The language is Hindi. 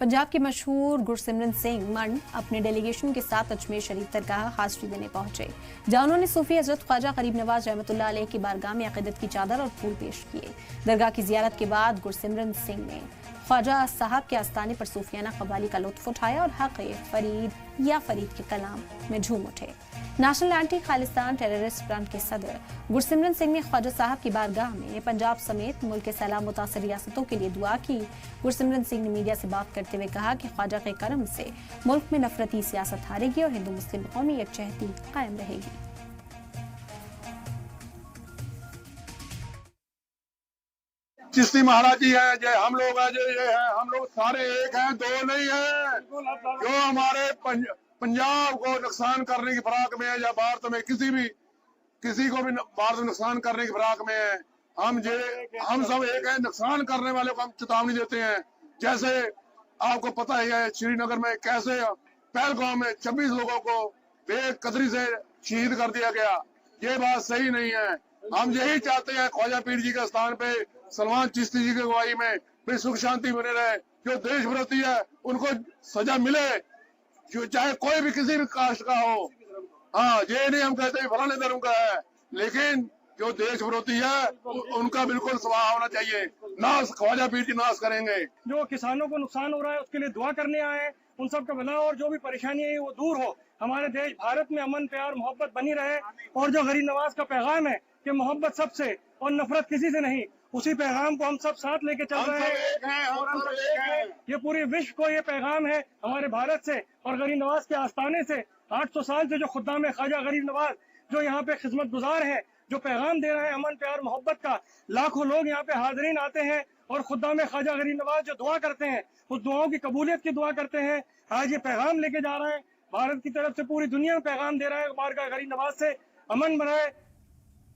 पंजाब के मशहूर गुरसिमरन सिंह मंड अपने डेलीगेशन के साथ अजमेर शरीफ दरगाह हाजिरी देने पहुंचे, जहां उन्होंने सूफी हजरत ख्वाजा गरीब नवाज रहमतुल्लाह अलैह की बारगाह में अकीदत की चादर और फूल पेश किए। दरगाह की जियारत के बाद गुरसिमरन सिंह ने ख्वाजा साहब के आस्थाने पर सूफियाना कव्वाली का लुत्फ उठाया और हक फरीद या फरीद के कलाम में झूम उठे। National anti Khalistan terrorist front के सदर गुरसिमरन सिंह ने ख्वाजा साहब की बारगाह में पंजाब समेत मुल्क के सैलाब मुतासर रियासतों के लिए दुआ की। गुरसिमरन सिंह ने मीडिया से बात करते हुए कहा कि ख्वाजा के करम से मुल्क में नफरती सियासत हारेगी और हिंदू मुस्लिम कौमी यकजहती कायम रहेगी। चिश्ती महाराज जी है, जो हम लोग हैं, जो ये है, हम लोग सारे एक हैं, दो नहीं है। जो हमारे पंजाब को नुकसान करने की फिराक में है या भारत में किसी को भी भारत में नुकसान करने की फिराक में है, हम सब एक हैं। नुकसान करने वाले को हम चेतावनी देते हैं। जैसे आपको पता ही है श्रीनगर में कैसे पहलगाम में 26 लोगों को बेकदरी से शहीद कर दिया गया। ये बात सही नहीं है। हम यही चाहते हैं ख्वाजा पीर जी के स्थान पे सलमान चिश्ती जी की अगुवाई में भी सुख शांति बने रहे। जो देश विरोधी है उनको सजा मिले, चाहे कोई भी किसी भी कास्ट का हो। हाँ, ये नहीं हम कहते फलाने धर्म का है, लेकिन जो देश विरोधी है उनका बिल्कुल स्वाहा होना चाहिए। नाश ख्वाजा पीर जी नाश करेंगे। जो किसानों को नुकसान हो रहा है उसके लिए दुआ करने आए हैं, उन सब का भला और जो भी परेशानी है वो दूर हो। हमारे देश भारत में अमन प्यार मोहब्बत बनी रहे और जो गरीब नवाज का पैगाम है कि मोहब्बत सबसे और नफरत किसी से नहीं, उसी पैगाम को हम सब साथ लेके चल रहे हैं। ये पूरे विश्व को ये पैगाम है हमारे भारत से और गरीब नवाज के आस्थाने से 800 साल से जो खुदाम ख्वाजा गरीब नवाज जो यहाँ पे खिदमत गुजार है, जो पैगाम दे रहे हैं अमन प्यार मोहब्बत का, लाखों लोग यहाँ पे हाजिरीन आते हैं और खुदाम ख्वाजा गरीब नवाज जो दुआ करते हैं उस दुआओं की कबूलियत की दुआ करते हैं। आज ये पैगाम लेके जा रहे हैं भारत की तरफ से, पूरी दुनिया में पैगाम दे रहा है बारगाह गरीब नवाज से अमन बनाए,